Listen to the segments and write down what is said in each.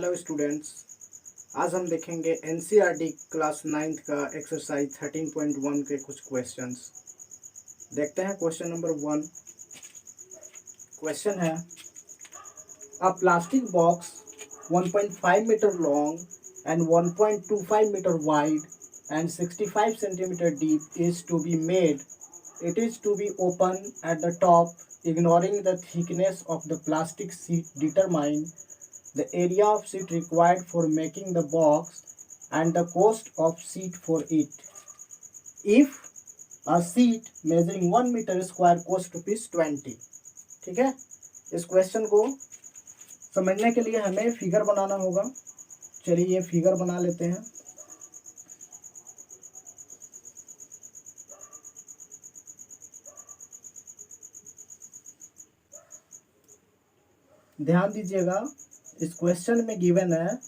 Hello students. आज हम देखेंगे एनसीईआरटी क्लास 9th का एक्सरसाइज 13.1 के कुछ क्वेश्चंस। देखते हैं क्वेश्चन नंबर 1। क्वेश्चन है a plastic box 1.5 metre long and 1.25 metre wide and 65 centimetre deep is to be made. It is to be open at the top, ignoring the thickness of the plastic sheet. Determine the area of sheet required for making the box and the cost of sheet for it. If a sheet measuring 1 meter square cost rupees 20. ठीक है, इस question को समझने के लिए हमें figure बनाना होगा। चलिए ये फिगर बना लेते हैं। ध्यान दीजिएगा, इस क्वेश्चन में गिवन है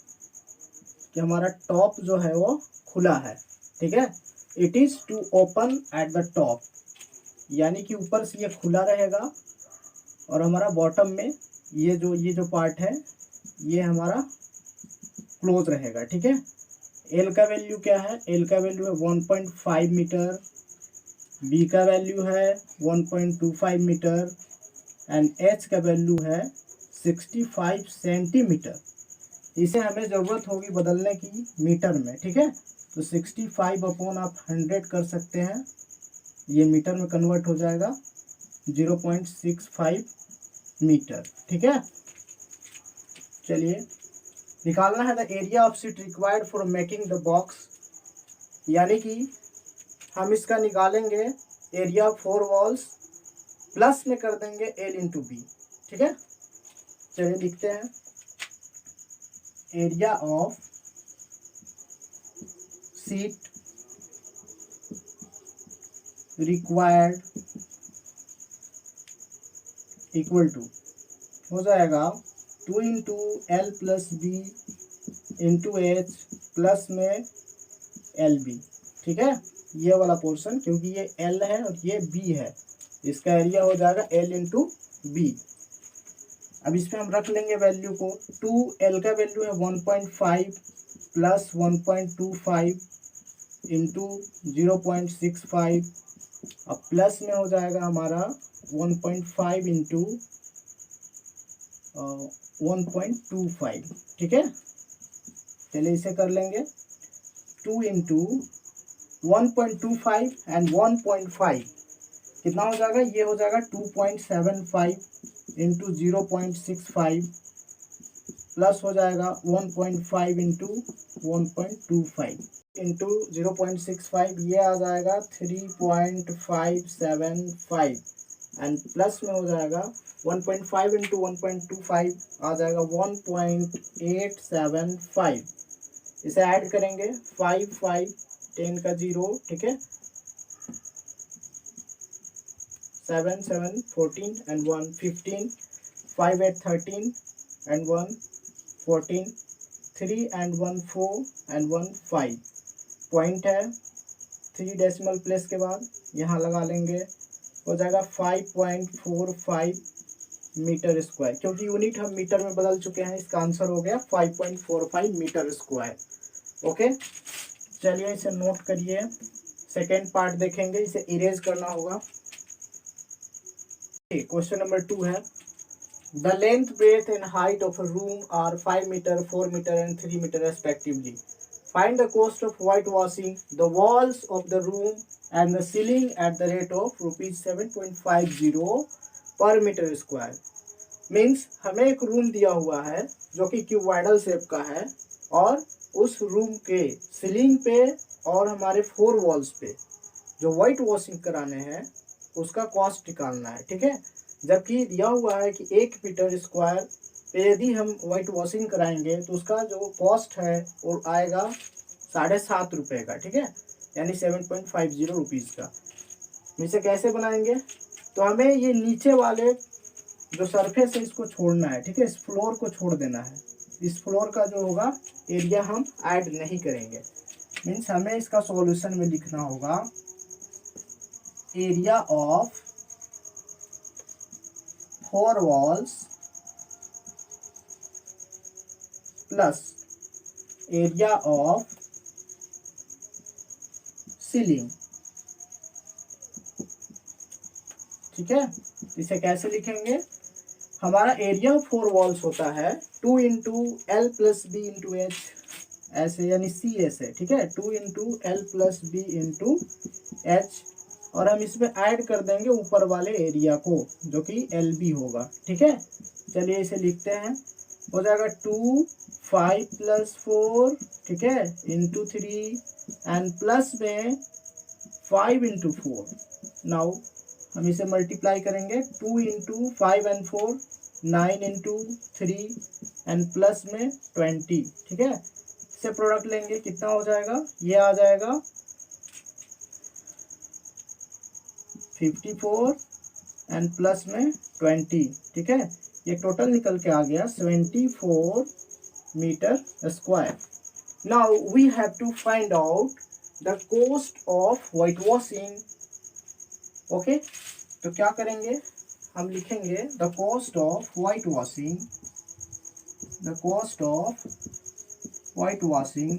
कि हमारा टॉप जो है वो खुला है। ठीक है, it is to open at the top, यानी कि ऊपर से ये खुला रहेगा और हमारा बॉटम में ये जो पार्ट है ये हमारा क्लोज रहेगा। ठीक है, एल का वैल्यू क्या है? एल का वैल्यू है 1.5 मीटर, बी का वैल्यू है 1.25 मीटर एंड एच का वैल्यू है 65 सेंटीमीटर। इसे हमें ज़रूरत होगी बदलने की मीटर में। ठीक है, तो 65 अपॉन आप 100 कर सकते हैं, ये मीटर में कन्वर्ट हो जाएगा 0.65 मीटर। ठीक है, चलिए निकालना है the area of sheet required for making the box, यानी कि हम इसका निकालेंगे एरिया 4 वॉल्स प्लस में कर देंगे एल इंटू बी। ठीक है, चलिए लिखते हैं area of sheet required equal to हो जाएगा 2 into L plus B into H plus में एल बी। ठीक है, ये वाला पोर्शन, क्योंकि ये एल है और ये बी है, इसका एरिया हो जाएगा एल इंटू बी। अब इस पर हम रख लेंगे वैल्यू को। 2 एल का वैल्यू है 1.5 प्लस 1.25 इंटू 0.65, अब प्लस में हो जाएगा हमारा 1.5 इंटू 1.25। ठीक है, चलिए इसे कर लेंगे 2 इंटू 1.25 एंड 1.5 कितना हो जाएगा? ये हो जाएगा 2.75 इंटू 0.65 प्लस हो जाएगा 1.5 इंटू 1.25 इंटू 0.65, ये आ जाएगा 3.575 एंड प्लस में हो जाएगा 1.5 इंटू 1.25 आ जाएगा 1.875। इसे ऐड करेंगे 5 5 10 का 0। ठीक है, 7 7 14 and 1 15, 5 8 13 and 1 14, 3 and 1 4 and 1 5। Point है 3 डेसिमल प्लेस के बाद यहाँ लगा लेंगे, हो जाएगा 5.45 मीटर स्क्वायर, क्योंकि यूनिट हम मीटर में बदल चुके हैं। इसका आंसर हो गया 5.45 मीटर स्क्वायर। ओके, चलिए इसे नोट करिए। सेकेंड पार्ट देखेंगे, इसे इरेज करना होगा। क्वेश्चन नंबर 2 है the length breadth and height of a room are 5 metre 4 metre and 3 metre respectively. Find the cost of whitewashing the walls of the room and the ceiling at the rate of rupees 7.50 per meter square. Means हमें एक room दिया हुआ है जो कि cuboidal shape का है, और उस रूम के सीलिंग पे और हमारे 4 वॉल्स पे जो वाइट वॉशिंग कराने हैं उसका कॉस्ट निकालना है। ठीक है, जबकि दिया हुआ है कि 1 मीटर स्क्वायर पे यदि हम वाइट वॉशिंग कराएंगे तो उसका जो कॉस्ट है वो आएगा 7.5 रुपये का। ठीक है, यानी 7.50 रुपीज़ का। इसे कैसे बनाएंगे? तो हमें ये नीचे वाले जो सरफेस है इसको छोड़ना है। ठीक है, इस फ्लोर को छोड़ देना है। इस फ्लोर का जो होगा एरिया हम ऐड नहीं करेंगे। मीन्स हमें इसका सॉल्यूशन में लिखना होगा area of 4 walls plus area of ceiling. ठीक है, इसे कैसे लिखेंगे? हमारा एरिया ऑफ 4 वॉल्स होता है 2 into L plus B into H, ऐसे यानी सी ऐसे। ठीक है, 2 into L plus B into H, और हम इसमें ऐड कर देंगे ऊपर वाले एरिया को जो कि एल बी होगा। ठीक है, चलिए इसे लिखते हैं। हो जाएगा 2 5 प्लस 4, ठीक है, इंटू 3 एंड प्लस में 5 इंटू 4। नाउ हम इसे मल्टीप्लाई करेंगे। 2 into 5 and 4 9 into 3 and plus में 20। ठीक है, इससे प्रोडक्ट लेंगे, कितना हो जाएगा? ये आ जाएगा 54 एंड प्लस में 20। ठीक है, ये टोटल निकल के आ गया 74 metre square. Now we have to find out the cost of white washing. Okay, तो क्या करेंगे? हम लिखेंगे the cost of white washing, the cost of white washing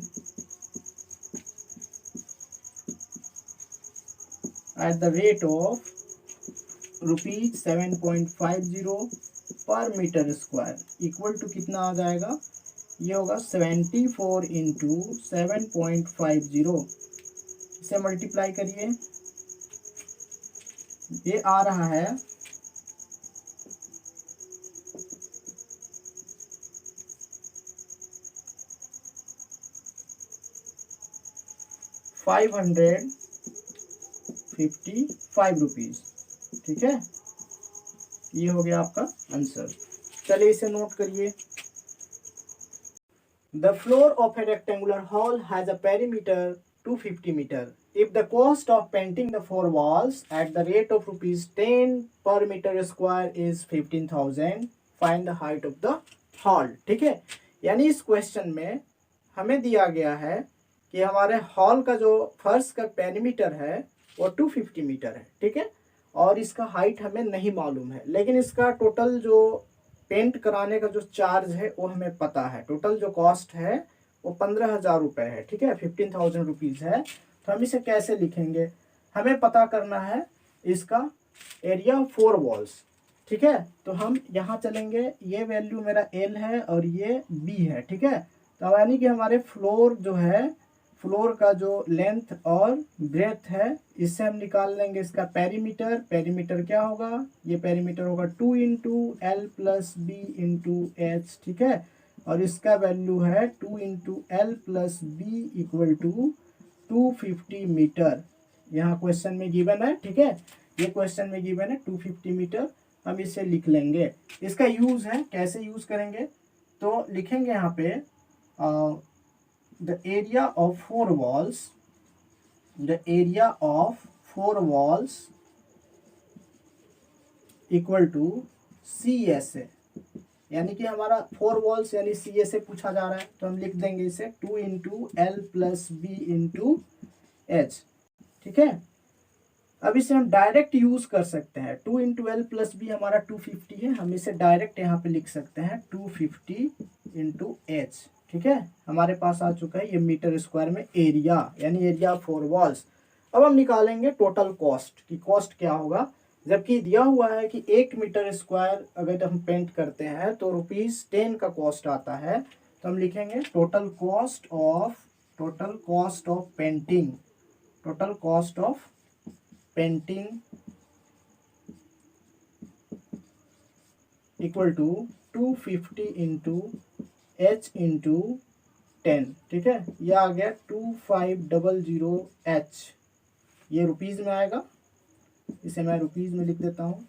at the rate of ₹7.50 per metre square equal to कितना आ जाएगा? ये होगा 74 into 7.50। इसे मल्टीप्लाई करिए, ये आ रहा है 555 रुपीज। ठीक है, ये हो गया आपका आंसर। चलिए इसे नोट करिए। The floor of a rectangular hall has a perimeter 250 meter. If the cost of painting the 4 walls at the rate of ₹10 per meter square is 15,000, find the height of the hall. ठीक है, यानी इस question में हमें दिया गया है कि हमारे हॉल का जो फर्श का पेरीमीटर है वो 250 मीटर है। ठीक है, और इसका हाइट हमें नहीं मालूम है, लेकिन इसका टोटल जो पेंट कराने का जो चार्ज है वो हमें पता है। टोटल जो कॉस्ट है वो 15,000 रुपये है। ठीक है, 15,000 रुपीज़ है। तो हम इसे कैसे लिखेंगे? हमें पता करना है इसका एरिया 4 वॉल्स। ठीक है, तो हम यहाँ चलेंगे, ये वैल्यू मेरा एल है और ये बी है। ठीक है, तो यानी कि हमारे फ्लोर जो है, फ्लोर का जो लेंथ और ब्रेथ है, इससे हम निकाल लेंगे इसका पेरीमीटर। पेरीमीटर क्या होगा? ये पेरीमीटर होगा 2 into L plus B into H. ठीक है, और इसका वैल्यू है 2 into L plus B equal to 250 metre. यहाँ क्वेश्चन में गिवन है। ठीक है, ये क्वेश्चन में गिवन है 250 मीटर। हम इसे लिख लेंगे। इसका यूज है, कैसे यूज करेंगे? तो लिखेंगे यहाँ पे the area of 4 walls, the area of 4 walls equal to CSA, यानी कि हमारा 4 वॉल्स यानी CSA पूछा जा रहा है। तो हम लिख देंगे इसे 2 into L plus B into H. ठीक है, अब इसे हम डायरेक्ट यूज कर सकते हैं। 2 इंटू एल प्लस बी हमारा 250 है, हम इसे डायरेक्ट यहाँ पे लिख सकते हैं 250 इंटू एच। ठीक है, हमारे पास आ चुका है ये मीटर स्क्वायर में एरिया, यानी एरिया 4 वॉल्स। अब हम निकालेंगे टोटल कॉस्ट की कॉस्ट क्या होगा, जबकि दिया हुआ है कि 1 मीटर स्क्वायर अगर हम पेंट करते हैं तो ₹10 का कॉस्ट आता है। तो हम लिखेंगे total cost of painting, total cost of painting equal to 250 into H into 10। ठीक है, ये आ गया 2500H। ये रुपीज में आएगा, इसे मैं रुपीज में लिख देता हूँ।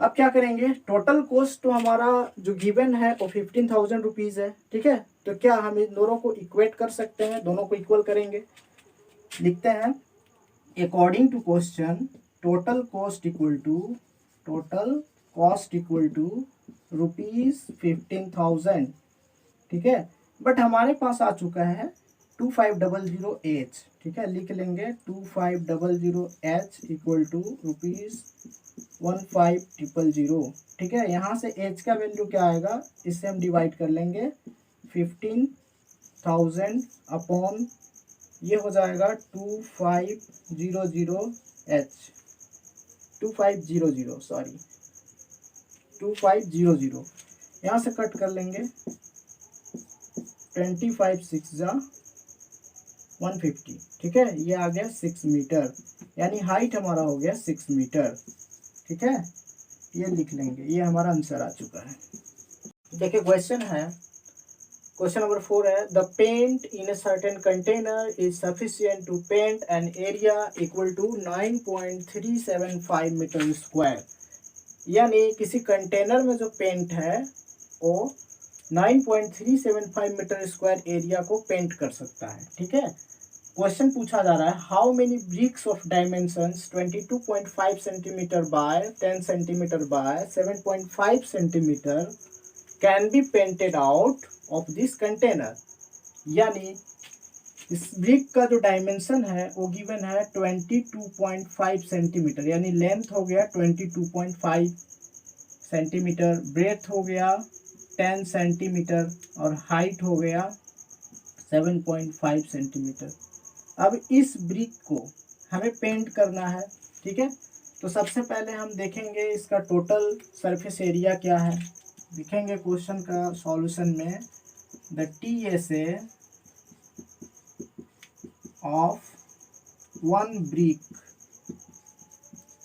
अब क्या करेंगे? टोटल कॉस्ट तो हमारा जो गिवन है वो 15,000 रुपीज है। ठीक है, तो क्या हम इन दोनों को इक्वेट कर सकते हैं? दोनों को इक्वल करेंगे। लिखते हैं according to question total cost equal to ₹15,000। ठीक है, बट हमारे पास आ चुका है 2500H। ठीक है, लिख लेंगे 2500H इक्वल टू ₹15,000। ठीक है, यहाँ से H का वैल्यू क्या आएगा, इससे हम डिवाइड कर लेंगे 15,000 अपॉन ये हो जाएगा 2500 सॉरी 2500, यहाँ से कट कर लेंगे 25 6 जा 150, ठीक है। ये आ गया 6 मीटर, यानी हाइट हमारा हो गया 6 मीटर, ठीक है। ये लिख लेंगे, ये हमारा आंसर आ चुका है। देखिए क्वेश्चन है, क्वेश्चन नंबर 4 है the paint in a certain container is sufficient to paint an area equal to 9.375 metre square. यानी किसी कंटेनर में जो पेंट है वो 9.375 मीटर स्क्वायर एरिया को पेंट कर सकता है, ठीक है। क्वेश्चन पूछा जा रहा है how many bricks of dimensions 22.5 centimetre bye 10 centimetre bye 7.5 centimetre can be painted out of this container. यानी इस ब्रिक का जो डायमेंशन है वो गिवन है 22.5 सेंटीमीटर, यानी लेंथ हो गया 22.5 सेंटीमीटर, ब्रेथ हो गया 10 सेंटीमीटर और हाइट हो गया 7.5 सेंटीमीटर। अब इस ब्रिक को हमें पेंट करना है, ठीक है। तो सबसे पहले हम देखेंगे इसका टोटल सरफेस एरिया क्या है। लिखेंगे क्वेश्चन का सॉल्यूशन में the TSA of one brick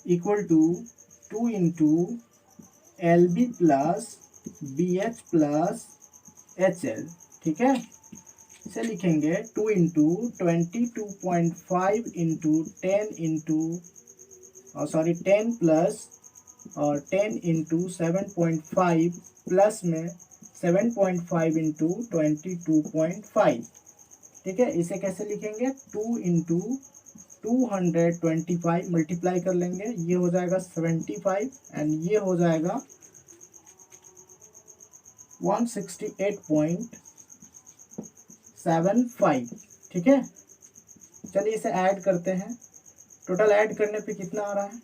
equal to 2 into LB plus BH plus HL, ठीक है। इसे लिखेंगे 2 इंटू 22.5 इंटू 10 इंटू 10 प्लस और 10 इंटू 7.5 प्लस में 7.5 इंटू 22.5, ठीक है। इसे कैसे लिखेंगे 2 इंटू 225 मल्टीप्लाई कर लेंगे, ये हो जाएगा 75 एंड ये हो जाएगा 168.75, ठीक है। चलिए इसे ऐड करते हैं, टोटल ऐड करने पे कितना आ रहा है,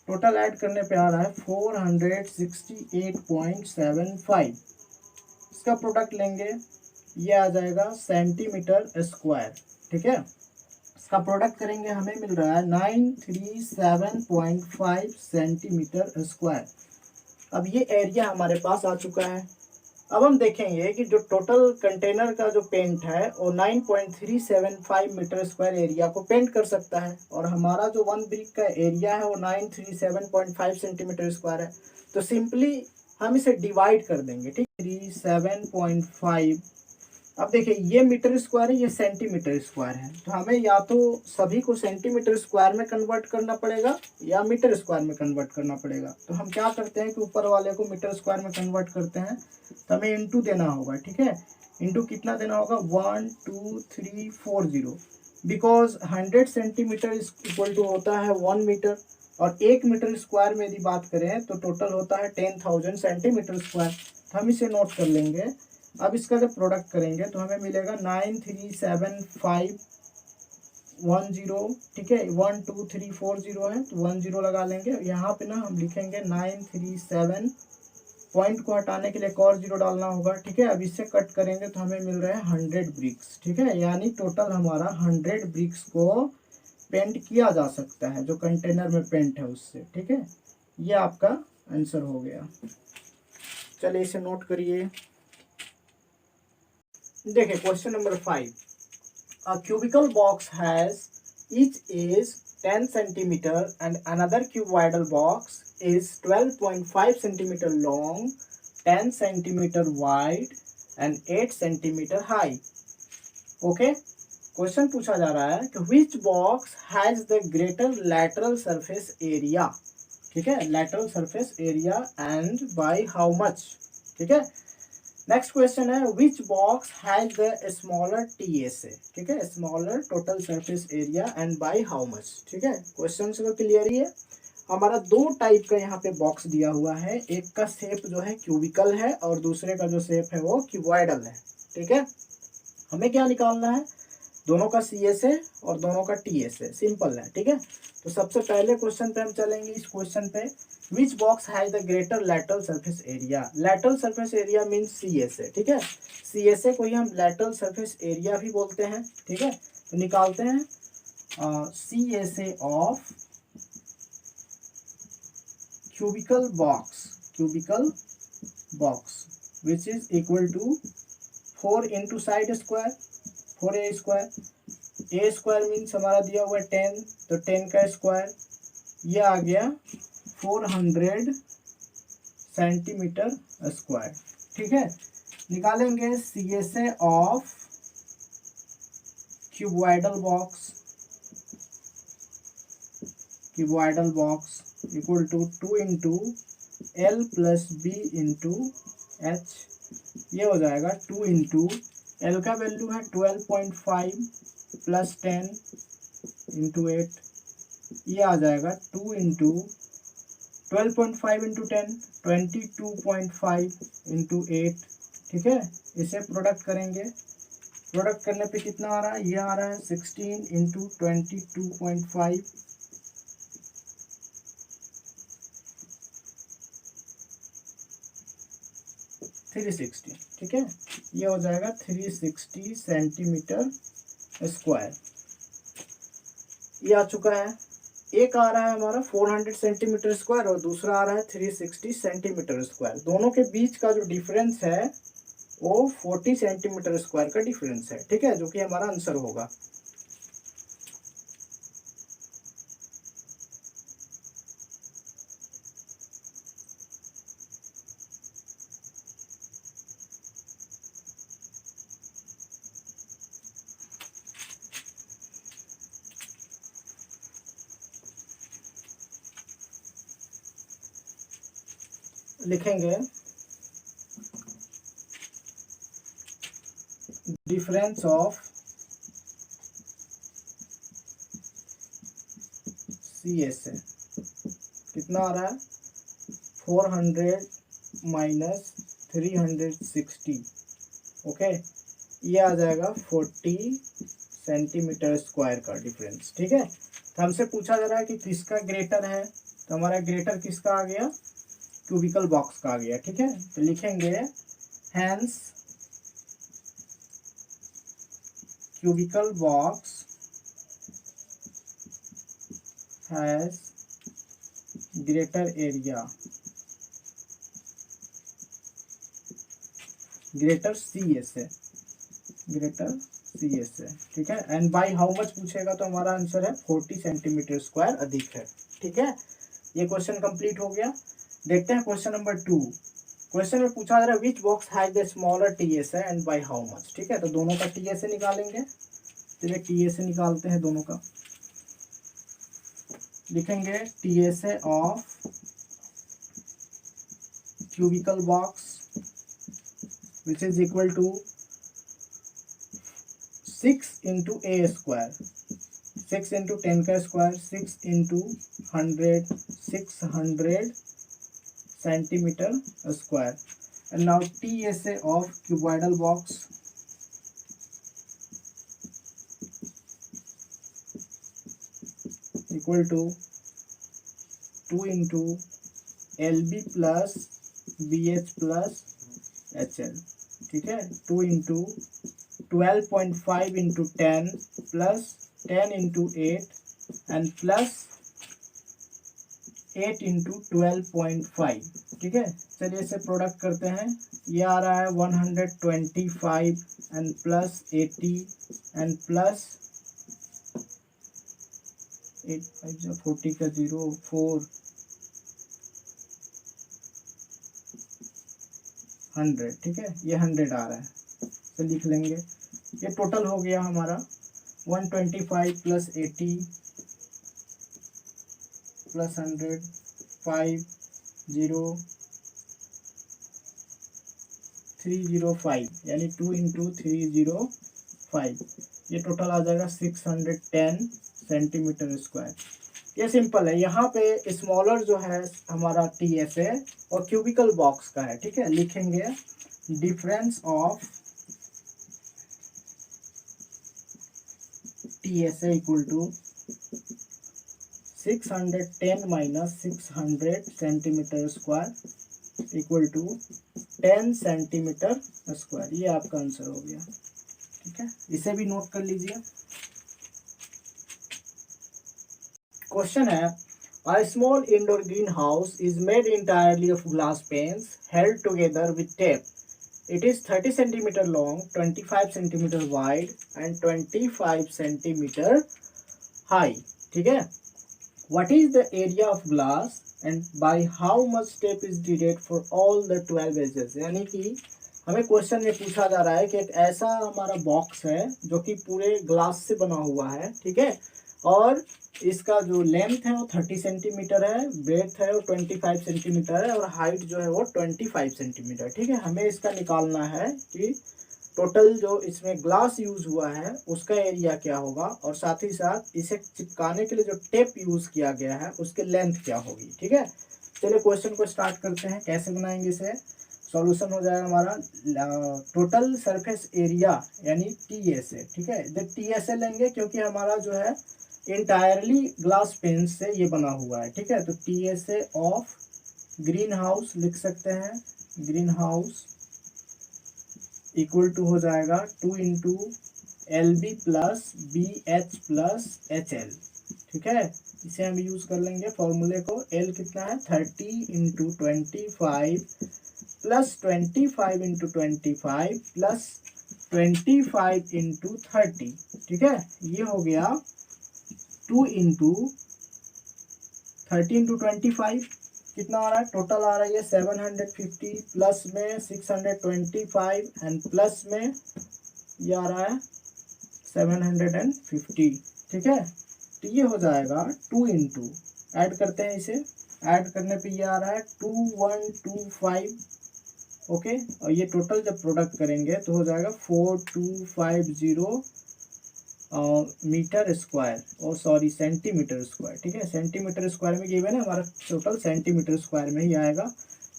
टोटल ऐड करने पे आ रहा है 468.75। इसका प्रोडक्ट लेंगे, ये आ जाएगा सेंटीमीटर स्क्वायर, ठीक है। इसका प्रोडक्ट करेंगे हमें मिल रहा है 937.5 सेंटीमीटर स्क्वायर। अब ये एरिया हमारे पास आ चुका है। अब हम देखेंगे कि जो टोटल कंटेनर का जो पेंट है वो 9.375 मीटर स्क्वायर एरिया को पेंट कर सकता है और हमारा जो वन ब्रिक का एरिया है वो 937.5 सेंटीमीटर स्क्वायर है। तो सिंपली हम इसे डिवाइड कर देंगे, ठीक, 37.5। अब देखिए ये मीटर स्क्वायर है, ये सेंटीमीटर स्क्वायर है, तो हमें या तो सभी को सेंटीमीटर स्क्वायर में कन्वर्ट करना पड़ेगा या मीटर स्क्वायर में कन्वर्ट करना पड़ेगा। तो हम क्या करते हैं कि ऊपर वाले को मीटर स्क्वायर में कन्वर्ट करते हैं, तो हमें इंटू देना होगा, ठीक है। इंटू कितना देना होगा 12340, बिकॉज 100 सेंटीमीटर इक्वल टू होता है 1 मीटर और 1 मीटर स्क्वायर में यदि बात करें तो टोटल होता है 10,000 सेंटीमीटर स्क्वायर। तो हम इसे नोट कर लेंगे। अब इसका जब प्रोडक्ट करेंगे तो हमें मिलेगा 937.510, ठीक है। 12340 है तो 10 लगा लेंगे। यहाँ पे ना हम लिखेंगे 937 पॉइंट को हटाने के लिए एक और 0 डालना होगा, ठीक है। अब इससे कट करेंगे तो हमें मिल रहा है 100 ब्रिक्स, ठीक है। यानी टोटल हमारा 100 ब्रिक्स को पेंट किया जा सकता है जो कंटेनर में पेंट है उससे, ठीक है। ये आपका आंसर हो गया। चलिए इसे नोट करिए। देखिए question number 5, a cubical box has each is 10 centimetre and another cuboidal box is 12.5 centimeter long, 10 centimeter wide and 8 centimeter high. Okay, question पूछा जा रहा है कि which box has the greater lateral surface area, ठीक है, lateral surface area and by how much, ठीक है। Next question है which box has the smaller TSA, ठीक है, smaller total surface area and by how much, ठीक है। Question को क्लियर ही है। हमारा दो टाइप का यहाँ पे बॉक्स दिया हुआ है, एक का शेप जो है क्यूबिकल है और दूसरे का जो शेप है वो क्यूबॉइडल है, ठीक है। हमें क्या निकालना है, दोनों का CSA और दोनों का TSA, सिंपल है, ठीक है। तो सबसे पहले क्वेश्चन पे हम चलेंगे। इस क्वेश्चन पे which box has the greater lateral surface area. Lateral surface area means CSA, ठीक है। CSA को ही हम लैटरल सरफेस एरिया भी बोलते हैं, ठीक है। तो निकालते हैं CSA of cubical box which is equal to 4 into side square 4a square। a square means हमारा दिया हुआ है 10, तो 10 का स्क्वायर ये आ गया 400 सेंटीमीटर स्क्वायर, ठीक है। निकालेंगे CSA of cuboidal box equal to 2 into L plus B into H। ये हो जाएगा 2 इंटू L का वैल्यू है 12.5 प्लस 10 इंटू 8। ये आ जाएगा 2 इंटू 12.5 इंटू 10 22.5 इंटू 8, ठीक है। इसे प्रोडक्ट करेंगे, प्रोडक्ट करने पे कितना आ रहा है, ये आ रहा है 16 इंटू 22.5 360, ठीक है। ये हो जाएगा 360 सेंटीमीटर स्क्वायर। ये आ चुका है। एक आ रहा है हमारा 400 सेंटीमीटर स्क्वायर और दूसरा आ रहा है 360 सेंटीमीटर स्क्वायर। दोनों के बीच का जो डिफरेंस है वो 40 सेंटीमीटर स्क्वायर का डिफरेंस है, ठीक है, जो कि हमारा आंसर होगा। लिखेंगे डिफरेंस ऑफ CSA कितना आ रहा है 400 माइनस 360, ओके। ये आ जाएगा 40 सेंटीमीटर स्क्वायर का डिफरेंस, ठीक है। तो हमसे पूछा जा रहा है कि किसका ग्रेटर है, तो हमारा ग्रेटर किसका आ गया, क्यूबिकल बॉक्स का आ गया, ठीक है। तो लिखेंगे hence cubical box has greater area, greater CSA, ठीक है। एंड बाय हाउ मच पूछेगा तो हमारा आंसर है 40 सेंटीमीटर स्क्वायर अधिक है, ठीक है। ये क्वेश्चन कंप्लीट हो गया। देखते हैं क्वेश्चन नंबर 2। क्वेश्चन में पूछा जा रहा है which box has the smaller TSA and by how much, ठीक है। तो दोनों का TSA निकालेंगे। चलिए TSA निकालते हैं दोनों का। लिखेंगे TSA of cubical box which is equal to 6 into A square, 6 into 10 का square, 6 into 100 600 centimetre square. And now TSA of cuboidal box equal to 2 into LB plus BH plus HL, ठीक है। 2 into 12.5 into 10 plus 10 into 8 and plus 8 into 12.5, ठीक है। चलिए इसे product करते हैं। ये आ रहा है 125 एंड प्लस 80 एंड प्लस 8 5 40 का 0 4 100, ठीक है। ये 100 आ रहा है, तो लिख लेंगे। ये टोटल हो गया हमारा 125 प्लस 80 प्लस 100 5 0 305 यानी 2 इंटू 305। ये टोटल आ जाएगा 610 सेंटीमीटर स्क्वायर। ये सिंपल है। यहाँ पे स्मॉलर जो है हमारा TSA और क्यूबिकल बॉक्स का है, ठीक है। लिखेंगे difference of TSA equal to 610 minus 600 centimetre square equal to 10 centimetre square. ये आपका आंसर हो गया। ठीक है, इसे भी नोट कर लीजिए। क्वेश्चन है, a small indoor greenhouse is made entirely of glass panes held together with tape. It is 30 centimeter long, 25 centimeter wide and 25 centimeter high. ठीक है, what is the area of glass and by how much tape is needed for all the 12 edges? यानी कि हमें question में पूछा जा रहा है कि एक ऐसा हमारा बॉक्स है जो कि पूरे ग्लास से बना हुआ है। ठीक है, और इसका जो लेंथ है वो 30 सेंटीमीटर है, ब्रेथ है वो 25 सेंटीमीटर है और हाइट जो है वो 25 सेंटीमीटर। ठीक है, हमें इसका निकालना है कि टोटल जो इसमें ग्लास यूज हुआ है उसका एरिया क्या होगा और साथ ही साथ इसे चिपकाने के लिए जो टेप यूज किया गया है उसके लेंथ क्या होगी। ठीक है, चलिए क्वेश्चन को स्टार्ट करते हैं। कैसे बनाएंगे इसे? सॉल्यूशन हो जाएगा हमारा टोटल सरफेस एरिया यानी TSA। ठीक है, जब TSA लेंगे क्योंकि हमारा जो है इंटायरली ग्लास पेन से ये बना हुआ है। ठीक है, तो TSA ऑफ ग्रीन हाउस लिख सकते हैं, ग्रीन हाउस इक्वल टू हो जाएगा 2 into LB plus BH plus HL। ठीक है, इसे हम यूज कर लेंगे फॉर्मूले को। L कितना है 30 into 25 plus 25 into 25 plus 25 into 30। ठीक है, ये हो गया 2 इंटू 30 इंटू 25 कितना आ रहा है? टोटल आ रहा है ये 750 प्लस में 625 एंड प्लस में ये आ रहा है 750। ठीक है, तो ये हो जाएगा 2 इंटू, ऐड करते हैं इसे, ऐड करने पे ये आ रहा है 2125। ओके, और ये टोटल जब प्रोडक्ट करेंगे तो हो जाएगा 4250 मीटर स्क्वायर और सॉरी सेंटीमीटर स्क्वायर। ठीक है, सेंटीमीटर स्क्वायर में गिवन है हमारा, टोटल सेंटीमीटर स्क्वायर में ही आएगा।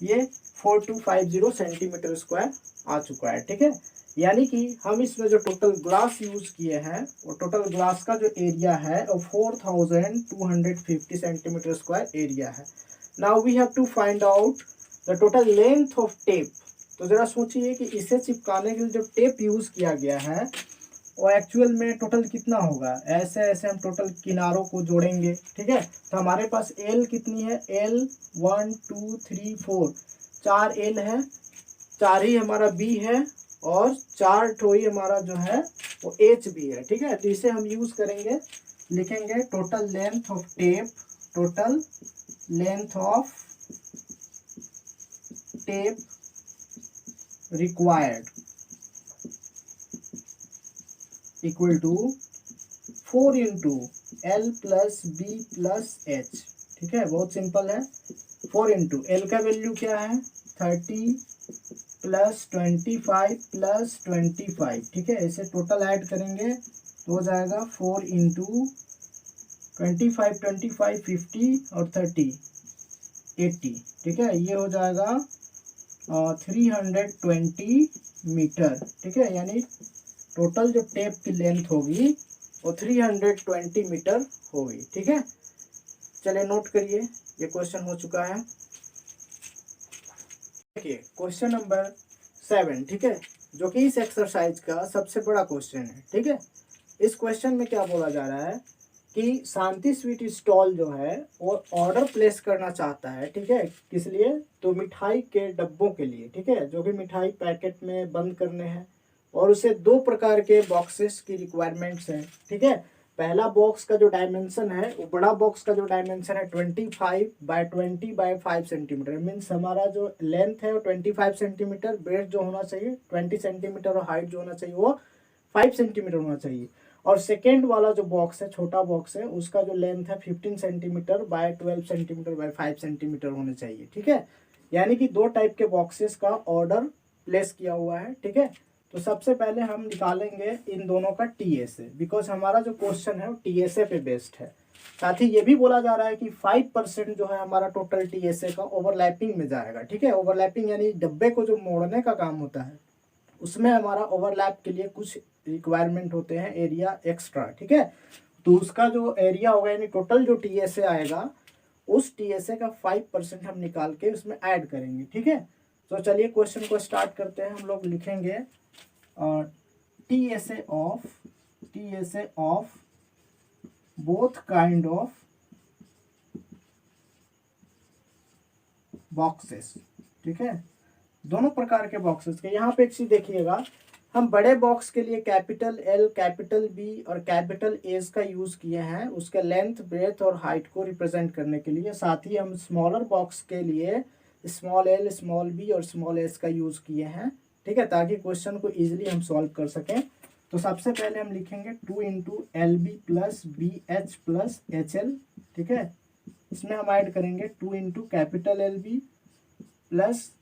ये 4250 सेंटीमीटर स्क्वायर आ चुका है। ठीक है, यानी कि हम इसमें जो टोटल ग्लास यूज किए हैं वो टोटल ग्लास का जो एरिया है वो 4250 सेंटीमीटर स्क्वायर एरिया है। Now we have to find out the total length of tape. तो जरा सोचिए कि इसे चिपकाने के लिए जो टेप यूज किया गया है वो एक्चुअल में टोटल कितना होगा। ऐसे ऐसे हम टोटल किनारों को जोड़ेंगे। ठीक है, तो हमारे पास L कितनी है? L 1 2 3 4, 4 L है, 4 ही हमारा B है और 4 ठो ही हमारा जो है वो H भी है। ठीक है, तो इसे हम यूज करेंगे, लिखेंगे total length of tape, total length of tape required equal to 4 into L plus B plus H। ठीक है, बहुत सिंपल है। 4 इंटू L का वैल्यू क्या है 30 प्लस 25 प्लस 25। ठीक है, इसे टोटल ऐड करेंगे तो हो जाएगा 4 इंटू 25 25 50 और 30 80। ठीक है, ये हो जाएगा 320 मीटर। ठीक है, यानी टोटल जो टेप की लेंथ होगी वो 320 मीटर होगी। ठीक है, चलिए नोट करिए, ये क्वेश्चन हो चुका है। देखिए क्वेश्चन नंबर 7। ठीक है, जो कि इस एक्सरसाइज का सबसे बड़ा क्वेश्चन है। ठीक है, इस क्वेश्चन में क्या बोला जा रहा है कि शांति स्वीट स्टॉल जो है वो ऑर्डर प्लेस करना चाहता है। ठीक है, किस लिए? तो मिठाई के डब्बों के लिए। ठीक है, जो भी मिठाई पैकेट में बंद करने हैं और उसे 2 प्रकार के बॉक्सेस की रिक्वायरमेंट्स है। ठीक है, पहला बॉक्स का जो डायमेंशन है वो बड़ा बॉक्स का जो डायमेंशन है 25 बाय 20 बाय 5 सेंटीमीटर। मीन्स हमारा जो लेंथ है वो 25 सेंटीमीटर, ब्रेथ जो होना चाहिए 20 सेंटीमीटर और हाइट जो होना चाहिए वो 5 सेंटीमीटर होना चाहिए। और सेकेंड वाला जो बॉक्स है, छोटा बॉक्स है, उसका जो लेंथ है 15 centimetre bye 12 centimetre bye 5 centimetre होने चाहिए। ठीक है, यानी कि 2 टाइप के बॉक्सेस का ऑर्डर प्लेस किया हुआ है। ठीक है, तो सबसे पहले हम निकालेंगे इन दोनों का TSA, बिकॉज हमारा जो क्वेश्चन है वो TSA पे बेस्ड है। साथ ही ये भी बोला जा रहा है कि 5% जो है हमारा टोटल TSA का ओवरलैपिंग में जाएगा। ठीक है, ओवरलैपिंग यानी डब्बे को जो मोड़ने का काम होता है उसमें हमारा ओवरलैप के लिए कुछ रिक्वायरमेंट होते हैं एरिया एक्स्ट्रा। ठीक है, तो उसका जो एरिया होगा यानी टोटल जो टीएसए आएगा उस टीएसए का 5% हम निकाल के उसमें ऐड करेंगे। ठीक है, तो चलिए क्वेश्चन को स्टार्ट करते हैं। हम लोग लिखेंगे TSA of both kind of boxes. ठीक है, दोनों प्रकार के बॉक्सेस के। यहाँ पे एक चीज देखिएगा, हम बड़े बॉक्स के लिए कैपिटल एल, कैपिटल बी और कैपिटल एस का यूज किए हैं उसके लेंथ, ब्रेथ और हाइट को रिप्रेजेंट करने के लिए। साथ ही हम स्मॉलर बॉक्स के लिए स्मॉल एल, स्मॉल बी और स्मॉल एस का यूज किए हैं। ठीक है, ताकि क्वेश्चन को इजीली हम सॉल्व कर सकें। तो सबसे पहले हम लिखेंगे 2 into L B plus B H plus H L. ठीक है, इसमें हम ऐड करेंगे 2 into capital L B plus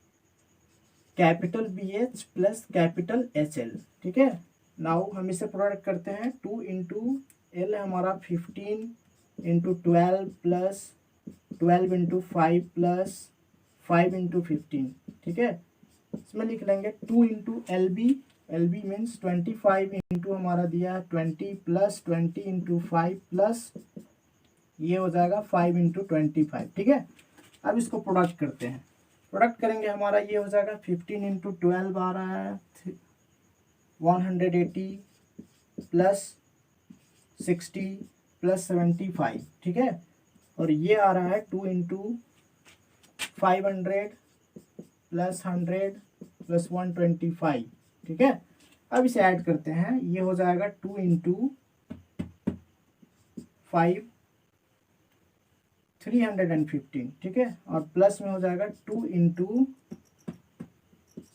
capital B H plus capital H L. ठीक है, नाउ हम इसे प्रोडक्ट करते हैं। 2 इंटू एल हमारा 15 into 12 plus 12 into 5 plus 5 into 15। ठीक है, इसमें लिख लेंगे 2 into L B means 25 into हमारा दिया है 20 प्लस 20 इंटू 5 प्लस ये हो जाएगा 5 इंटू 25। ठीक है, अब इसको प्रोडक्ट करते हैं। प्रोडक्ट करेंगे हमारा ये हो जाएगा 15 इंटू 12 आ रहा है 180 प्लस 60 प्लस 75। ठीक है, और ये आ रहा है 2 इंटू 500 प्लस 100 प्लस 125। ठीक है, अब इसे ऐड करते हैं। ये हो जाएगा 2 इंटू 5 315। ठीक है, और प्लस में हो जाएगा 2 इंटू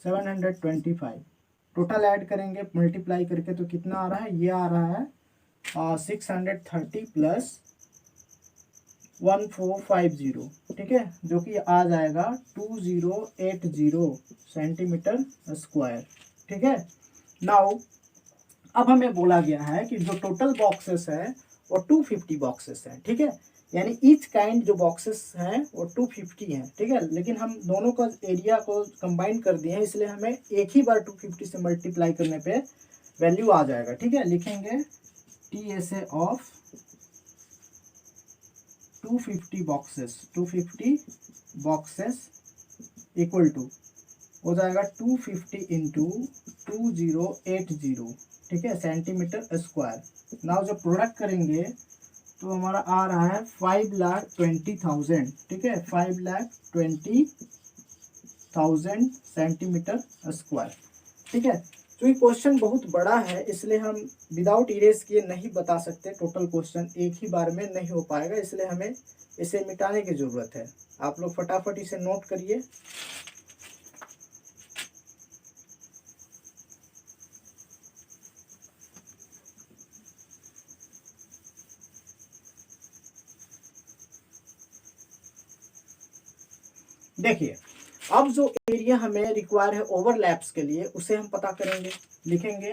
725। टोटल ऐड करेंगे मल्टीप्लाई करके तो कितना आ रहा है, ये आ रहा है 630 प्लस 1450। ठीक है, जो कि आ जाएगा 2080 सेंटीमीटर स्क्वायर। ठीक है, नाउ अब हमें बोला गया है कि जो टोटल बॉक्सेस है वो 250 बॉक्सेस हैं। ठीक है, यानी ईच काइंड जो बॉक्सेस हैं वो 250 हैं। ठीक है, लेकिन हम दोनों का एरिया को कंबाइन कर दिए हैं, इसलिए हमें एक ही बार 250 से मल्टीप्लाई करने पे वैल्यू आ जाएगा। ठीक है, लिखेंगे TSA of 250 boxes equal to हो जाएगा 250 इंटू 2080। ठीक है, सेंटीमीटर स्क्वायर। नाउ जब प्रोडक्ट करेंगे तो हमारा आ रहा है 5,20,000। ठीक है, 5,20,000 सेंटीमीटर स्क्वायर। ठीक है, क्योंकि क्वेश्चन बहुत बड़ा है इसलिए हम विदाउट इरेज किए नहीं बता सकते। टोटल क्वेश्चन एक ही बार में नहीं हो पाएगा, इसलिए हमें इसे मिटाने की जरूरत है। आप लोग फटाफट इसे नोट करिए। देखिए, अब जो एरिया हमें रिक्वायर है ओवरलैप्स के लिए उसे हम पता करेंगे। लिखेंगे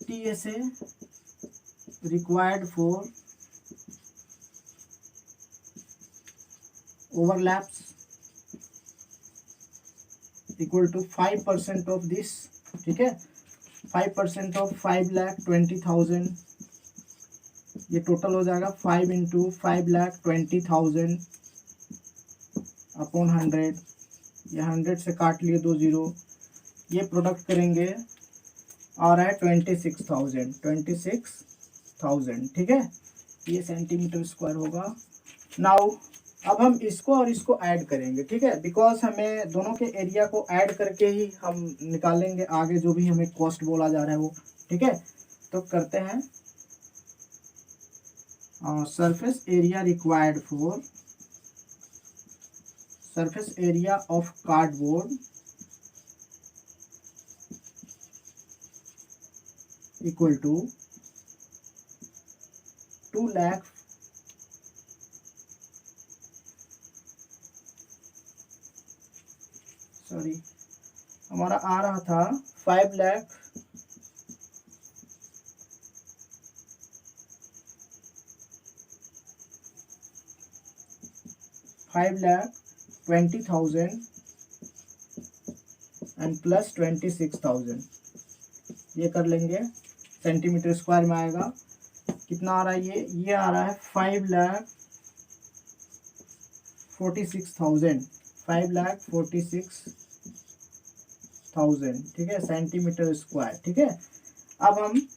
TSA required for overlaps equal to 5% of this. ठीक है, 5% ऑफ 5,20,000, ये टोटल हो जाएगा 5 इंटू 5,20,000 अपॉन 100। ये 100 से काट लिए 2 जीरो। ये प्रोडक्ट करेंगे आ रहा है 26,000। ठीक है, ये सेंटीमीटर स्क्वायर होगा। नाउ अब हम इसको और इसको ऐड करेंगे। ठीक है, बिकॉज हमें दोनों के एरिया को ऐड करके ही हम निकालेंगे आगे जो भी हमें कॉस्ट बोला जा रहा है वो। ठीक है, तो करते हैं surface area required for surface area of cardboard equal to 2 lakh sorry हमारा आ रहा था 5 लाख 5,20,000 एंड प्लस 26,000। ये कर लेंगे, सेंटीमीटर स्क्वायर में आएगा कितना आ रहा है ये आ रहा है 5,46,000, 5,46,000, ठीक है, सेंटीमीटर स्क्वायर। ठीक है, अब हम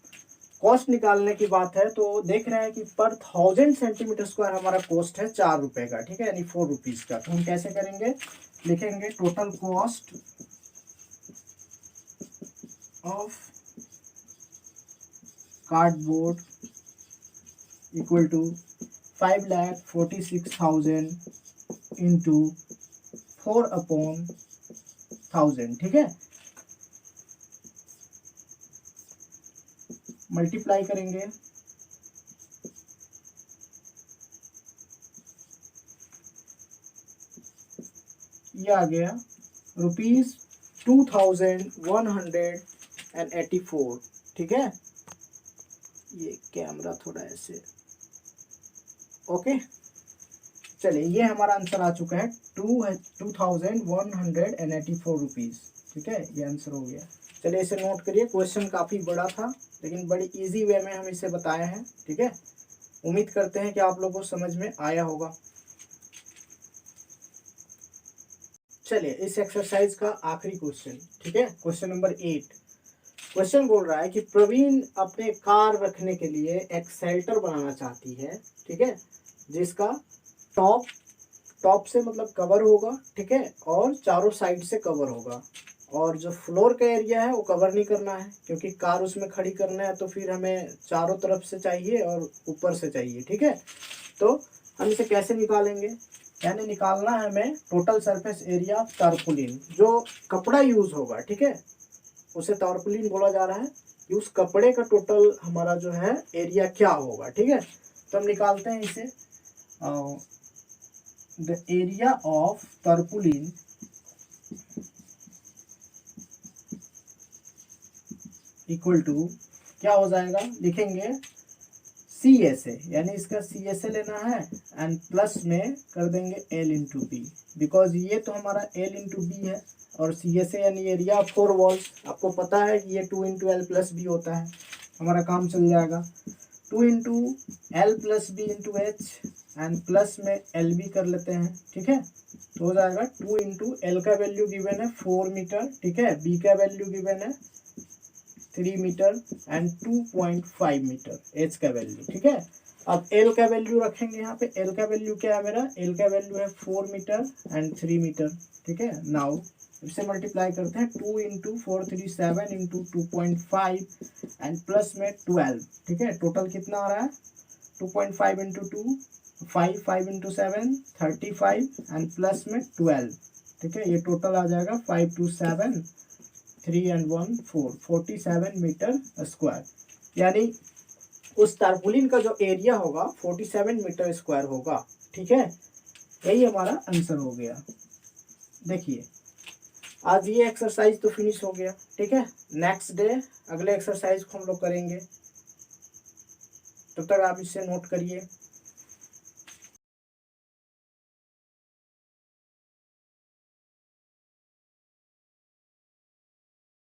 कॉस्ट निकालने की बात है तो देख रहे हैं कि पर 1000 सेंटीमीटर स्क्वायर हमारा कॉस्ट है 4 रुपए का, ठीक है, यानी 4 रुपीज का। तो हम कैसे करेंगे, लिखेंगे total cost of cardboard equal to 5,46,000 into 4/1000, ठीक है, मल्टीप्लाई करेंगे, ये आ गया ₹2184। ठीक है, ये कैमरा थोड़ा ऐसे, ओके, चलिए ये हमारा आंसर आ चुका है 2184 रुपीज। ठीक है, ये आंसर हो गया। चलिए इसे नोट करिए, क्वेश्चन काफी बड़ा था लेकिन बड़ी इजी वे में हम इसे बताए हैं। ठीक है, उम्मीद करते हैं कि आप लोगों को समझ में आया होगा। चलिए इस एक्सरसाइज का आखिरी क्वेश्चन, ठीक है, क्वेश्चन नंबर 8। क्वेश्चन बोल रहा है कि प्रवीण अपने कार रखने के लिए एक शेल्टर बनाना चाहती है, ठीक है, जिसका टॉप से मतलब कवर होगा, ठीक है, और चारों साइड से कवर होगा, और जो फ्लोर का एरिया है वो कवर नहीं करना है क्योंकि कार उसमें खड़ी करना है तो फिर हमें चारों तरफ से चाहिए और ऊपर से चाहिए। ठीक है, तो हम इसे कैसे निकालेंगे, यानी निकालना है हमें टोटल सरफेस एरिया ऑफ टारपुलिन, जो कपड़ा यूज होगा, ठीक है, उसे टारपुलिन बोला जा रहा है कि उस कपड़े का टोटल हमारा जो है एरिया क्या होगा। ठीक है, तो हम निकालते हैं इसे, the area of tarpaulin equal to क्या हो जाएगा, लिखेंगे CSA, यानी इसका CSA लेना है एंड प्लस में कर देंगे L इंटू बी, बिकॉज ये तो हमारा L इंटू बी है और CSA यानी एरिया ऑफ 4 वॉल्स, आपको पता है कि ये 2 इंटू एल प्लस बी होता है, हमारा काम चल जाएगा। 2 into L plus B into H and plus में एल बी कर लेते हैं। ठीक है, तो हो जाएगा 2 इंटू एल का वैल्यू गिवन है 4 मीटर, ठीक है, बी का वैल्यू गिवन है 3 मीटर एंड 2.5 मीटर एच का वैल्यू। ठीक है, अब एल का वैल्यू रखेंगे यहाँ पे, एल का वैल्यू क्या है मेरा, एल का वैल्यू है 4 मीटर एंड 3 मीटर। ठीक है, नाउ इससे मल्टीप्लाई करते हैं, 2 इंटू 437 इंटू 2.5 एंड प्लस में 12। ठीक है, टोटल कितना आ रहा है, 2.5 इंटू 2 5, 5 इंटू 7 35 एंड प्लस में 12। ठीक है, ये टोटल आ जाएगा 5 2 7 3 and 1 4 47 मीटर स्क्वायर, यानी उस टारपुलिन का जो एरिया होगा 47 मीटर स्क्वायर होगा। ठीक है, यही हमारा आंसर हो गया। देखिए आज ये एक्सरसाइज तो फिनिश हो गया। ठीक है, नेक्स्ट डे अगले एक्सरसाइज को हम लोग करेंगे, तब तक आप इसे नोट करिए।